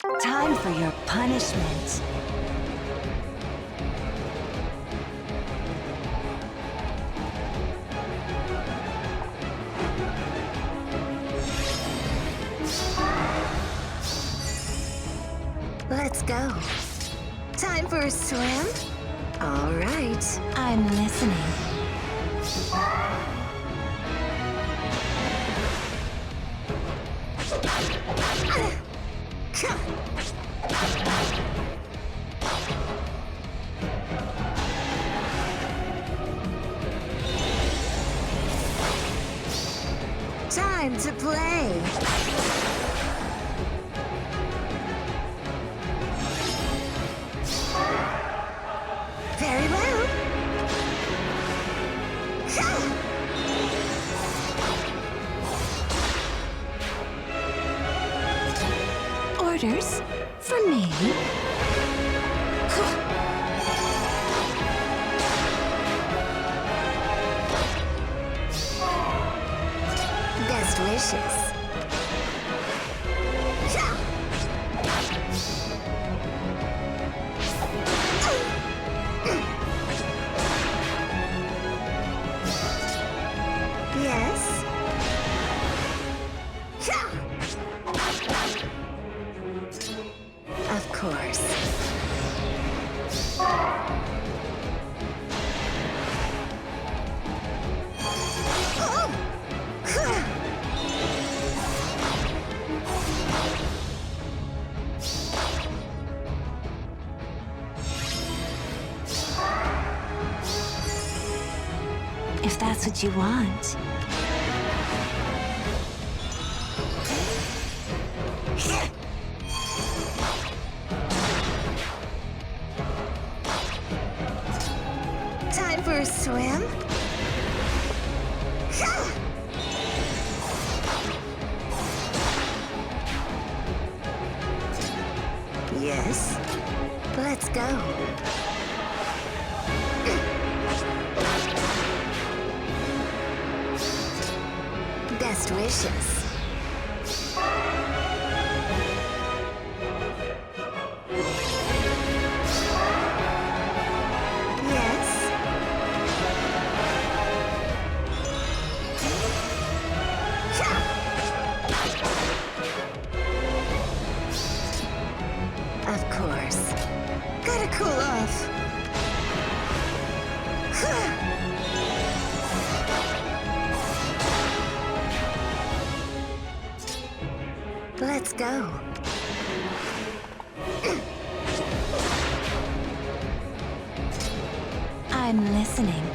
Time for your punishment. Let's go. Time for a swim? All right. I'm listening. Time to play. Very well. Orders from me. Best wishes. Yes. Of course. If that's what you want. Time for a swim? Yes. Let's go. Best wishes. Yes. Of course. Gotta cool off. Let's go. I'm listening.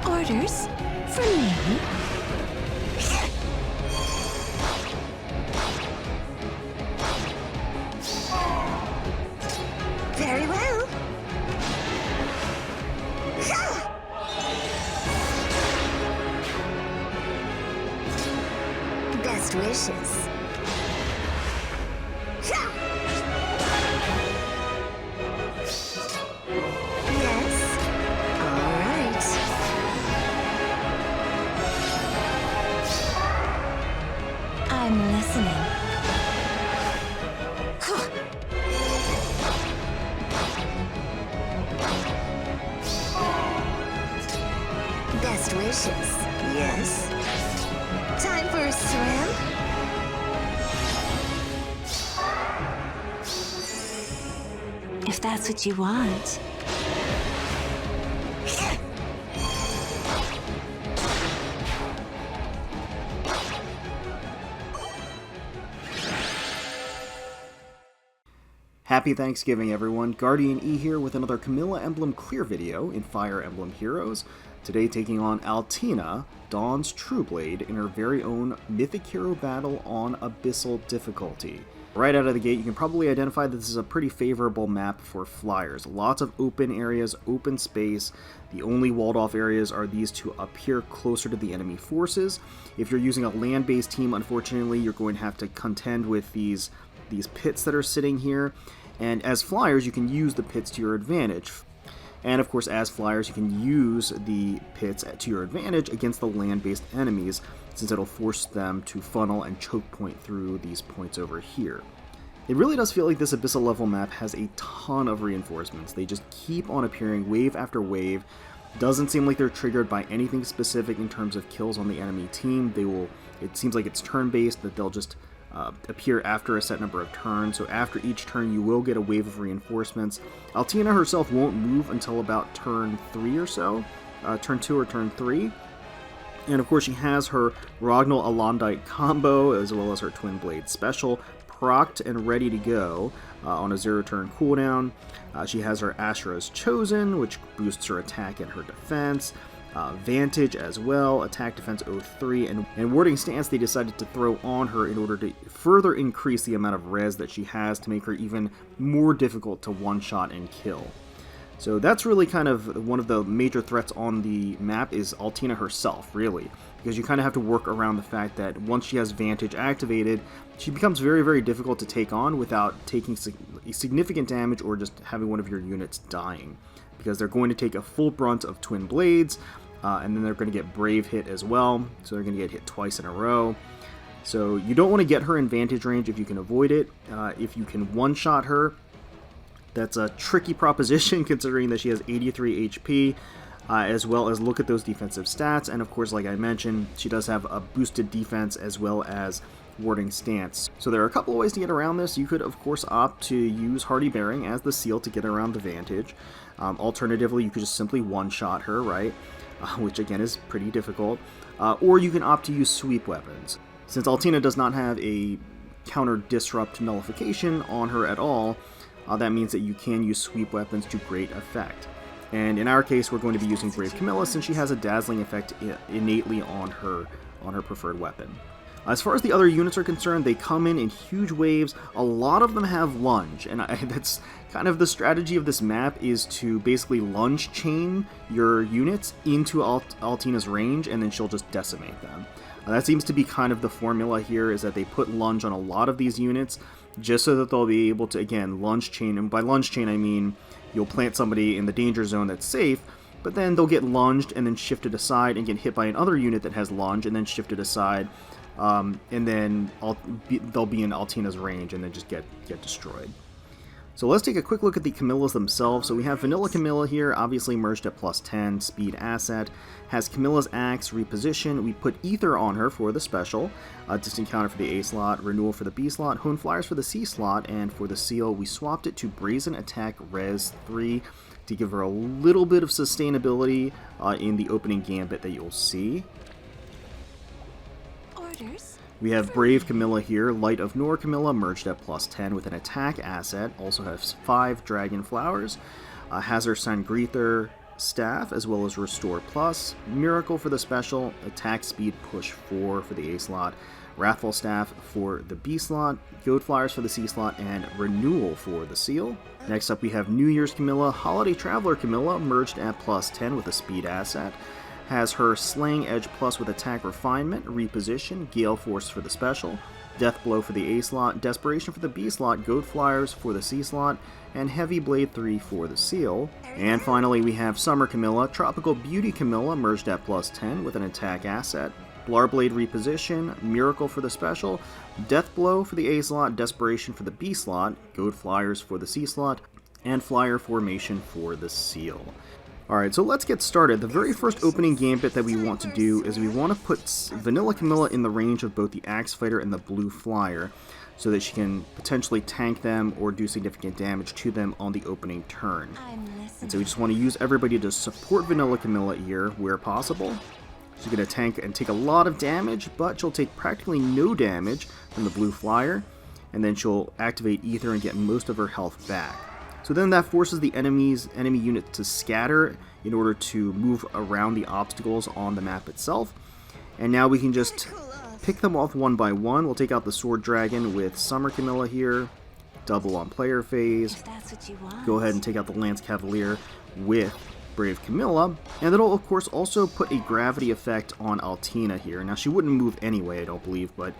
Orders from me. Very well. Best wishes. Yes. All right. I'm listening. Best wishes. Yes. Time for a swim? If that's what you want. Happy Thanksgiving, everyone. GuardianE here with another Camilla Emblem clear video in Fire Emblem Heroes. Today taking on Altena, Dawn's Trueblade, in her very own Mythic Hero Battle on Abyssal difficulty. Right out of the gate, you can probably identify that this is a pretty favorable map for flyers. Lots of open areas, open space. The only walled off areas are these two up here closer to the enemy forces. If you're using a land-based team, unfortunately, you're going to have to contend with these pits that are sitting here. And as flyers, you can use the pits to your advantage. And of course, as flyers, you can use the pits to your advantage against the land-based enemies, since it'll force them to funnel and choke point through these points over here. It really does feel like this Abyssal level map has a ton of reinforcements. They just keep on appearing wave after wave. Doesn't seem like they're triggered by anything specific in terms of kills on the enemy team. It seems like it's turn-based, that they'll just appear after a set number of turns. So after each turn, you will get a wave of reinforcements. Altena herself won't move until about turn 3 or so, turn 2 or turn 3. And of course, she has her Rognal Alondite combo, as well as her Twin Blade special, procced and ready to go on a 0-turn cooldown. She has her Ashura's Chosen, which boosts her attack and her defense. Vantage as well, attack defense 03, and warding stance they decided to throw on her in order to further increase the amount of res that she has to make her even more difficult to one-shot and kill. So that's really kind of one of the major threats on the map is Altena herself, really, because you kind of have to work around the fact that once she has Vantage activated, she becomes very, very difficult to take on without taking significant damage or just having one of your units dying, because they're going to take a full brunt of Twin Blades, and then they're going to get Brave hit as well, so they're going to get hit twice in a row. So you don't want to get her in Vantage range if you can avoid it. If you can one-shot her, that's a tricky proposition considering that she has 83 HP, as well as look at those defensive stats. And of course, like I mentioned, she does have a boosted defense as well as warding stance. So there are a couple of ways to get around this. You could, of course, opt to use Hardy Bearing as the seal to get around the Vantage. Alternatively, you could just simply one-shot her, right? Which again is pretty difficult. Or you can opt to use sweep weapons. Since Altena does not have a counter disrupt nullification on her at all, that means that you can use sweep weapons to great effect. And in our case, we're going to be using Brave Camilla since she has a dazzling effect innately on her preferred weapon. As far as the other units are concerned, they come in huge waves. A lot of them have lunge, and that's kind of the strategy of this map, is to basically lunge chain your units into Altena's range, and then she'll just decimate them. That seems to be kind of the formula here, is that they put lunge on a lot of these units, just so that they'll be able to, again, lunge chain. And by lunge chain, I mean you'll plant somebody in the danger zone that's safe, but then they'll get lunged and then shifted aside and get hit by another unit that has lunge and then shifted aside. And then they'll be in Altena's range and then just get destroyed. So let's take a quick look at the Camillas themselves. So we have Vanilla Camilla here, obviously merged at +10, speed asset. Has Camilla's Axe, reposition. We put Ether on her for the special. Distant counter for the A slot, renewal for the B slot, Hone Flyers for the C slot, and for the seal, we swapped it to Brazen Attack Res 3 to give her a little bit of sustainability in the opening gambit that you'll see. We have Brave Camilla here, Light of Nor Camilla, merged at +10 with an attack asset, also has 5 Dragon Flowers, has her Sangreether Staff, as well as Restore Plus, Miracle for the special, Attack Speed Push 4 for the A slot, Wrathful Staff for the B slot, Goat Flyers for the C slot, and Renewal for the seal. Next up we have New Year's Camilla, Holiday Traveler Camilla, merged at +10 with a speed asset. Has her Slaying Edge Plus with Attack Refinement, Reposition, Gale Force for the special, Death Blow for the A slot, Desperation for the B slot, Goat Flyers for the C slot, and Heavy Blade 3 for the seal. And finally we have Summer Camilla, Tropical Beauty Camilla, merged at +10 with an attack asset, Blarblade Reposition, Miracle for the special, Death Blow for the A slot, Desperation for the B slot, Goat Flyers for the C slot, and Flyer Formation for the seal. Alright, so let's get started. The very first opening gambit that we want to do is we want to put Vanilla Camilla in the range of both the Axe Fighter and the Blue Flyer, so that she can potentially tank them or do significant damage to them on the opening turn. And so we just want to use everybody to support Vanilla Camilla here where possible. She's going to tank and take a lot of damage, but she'll take practically no damage from the Blue Flyer, and then she'll activate Ether and get most of her health back. So then that forces the enemy units to scatter in order to move around the obstacles on the map itself. And now we can just pick them off one by one. We'll take out the Sword Dragon with Summer Camilla here. Double on player phase. If that's what you want. Go ahead and take out the Lance Cavalier with Brave Camilla. And that'll, of course, also put a gravity effect on Altena here. Now, she wouldn't move anyway, I don't believe, but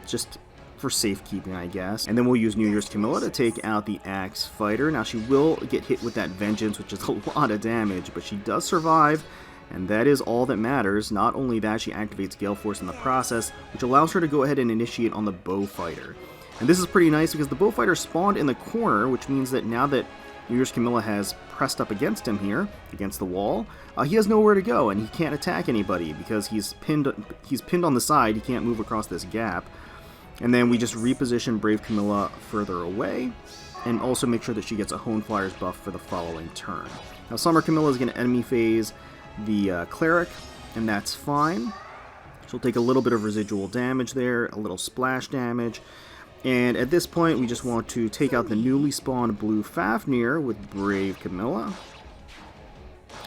just for safekeeping, I guess. And then we'll use New Year's Camilla to take out the Axe Fighter. Now, she will get hit with that Vengeance, which is a lot of damage, but she does survive, and that is all that matters. Not only that, she activates Gale Force in the process, which allows her to go ahead and initiate on the Bow Fighter. And this is pretty nice because the Bow Fighter spawned in the corner, which means that now that New Year's Camilla has pressed up against him here, against the wall, he has nowhere to go, and he can't attack anybody because he's pinned on the side. He can't move across this gap. And then we just reposition Brave Camilla further away, and also make sure that she gets a Hone Flyers buff for the following turn. Now, Summer Camilla is going to enemy phase the Cleric, and that's fine. She'll take a little bit of residual damage there, a little splash damage. And at this point, we just want to take out the newly spawned Blue Fafnir with Brave Camilla.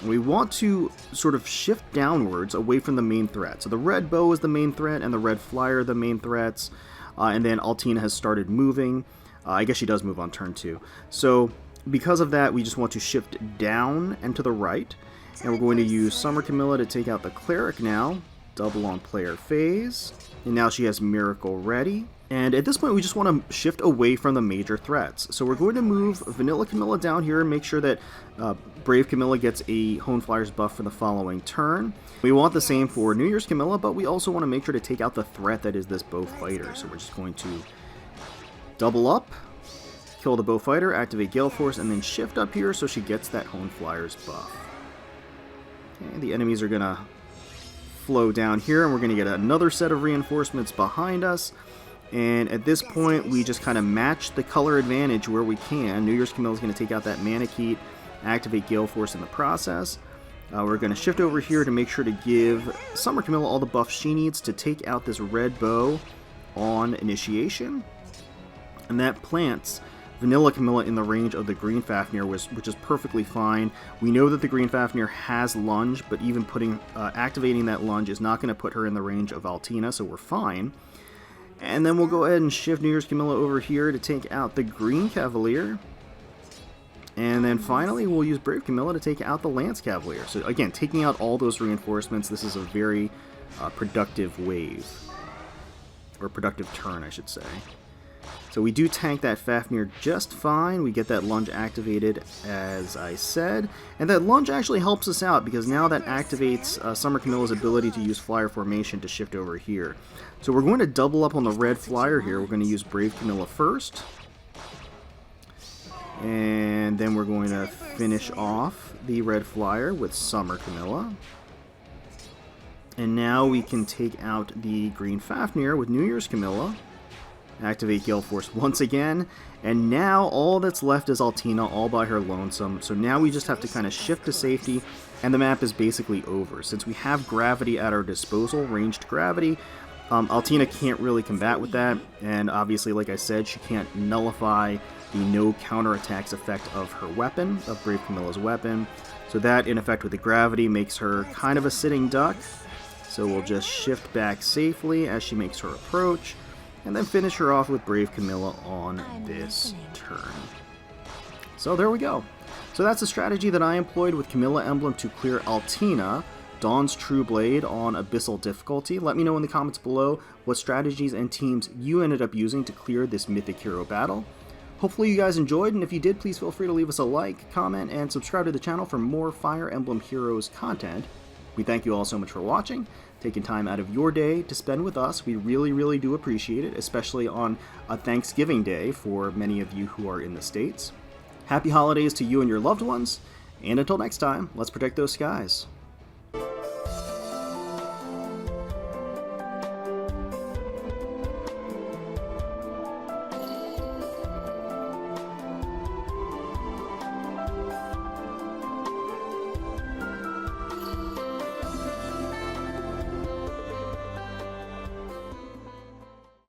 We want to sort of shift downwards away from the main threat. So the Red Bow is the main threat, and the Red Flyer are the main threats. And then Altena has started moving. I guess she does move on turn 2. So because of that, we just want to shift down and to the right. And we're going to use Summer Camilla to take out the Cleric now. Double on player phase. And now she has Miracle ready. And at this point, we just want to shift away from the major threats. So we're going to move Vanilla Camilla down here and make sure that Brave Camilla gets a Hone Flyers buff for the following turn. We want the same for New Year's Camilla, but we also want to make sure to take out the threat that is this Bow Fighter. So we're just going to double up, kill the Bow Fighter, activate Gale Force, and then shift up here so she gets that Hone Flyers buff. Okay, the enemies are going to flow down here, and we're going to get another set of reinforcements behind us. And at this point, we just kind of match the color advantage where we can. New Year's Camilla is going to take out that Manakete, activate Gale Force in the process. We're going to shift over here to make sure to give Summer Camilla all the buffs she needs to take out this Red Bow on initiation. And that plants Vanilla Camilla in the range of the Green Fafnir, which is perfectly fine. We know that the Green Fafnir has lunge, but even activating that lunge is not going to put her in the range of Altena, so we're fine. And then we'll go ahead and shift New Year's Camilla over here to take out the Green Cavalier. And then finally, we'll use Brave Camilla to take out the Lance Cavalier. So again, taking out all those reinforcements, this is a very productive wave. Or productive turn, I should say. So we do tank that Fafnir just fine. We get that lunge activated, as I said. And that lunge actually helps us out, because now that activates Summer Camilla's ability to use Flyer Formation to shift over here. So we're going to double up on the Red Flyer here. We're going to use Brave Camilla first. And then we're going to finish off the Red Flyer with Summer Camilla. And now we can take out the Green Fafnir with New Year's Camilla. Activate Gale Force once again. And now all that's left is Altena all by her lonesome. So now we just have to kind of shift to safety, and the map is basically over. Since we have gravity at our disposal, ranged gravity, Altena can't really combat with that. And obviously, like I said, she can't nullify the no counterattacks effect of her weapon, of Brave Camilla's weapon. So that, in effect, with the gravity, makes her kind of a sitting duck. So we'll just shift back safely as she makes her approach, and then finish her off with Brave Camilla on this turn. So there we go. So that's the strategy that I employed with Camilla Emblem to clear Altena, Dawn's Trueblade on Abyssal difficulty. Let me know in the comments below what strategies and teams you ended up using to clear this Mythic Hero battle. Hopefully you guys enjoyed, and if you did, please feel free to leave us a like, comment, and subscribe to the channel for more Fire Emblem Heroes content. We thank you all so much for watching, taking time out of your day to spend with us. We really, really do appreciate it, especially on a Thanksgiving Day for many of you who are in the States. Happy holidays to you and your loved ones, and until next time, let's protect those skies.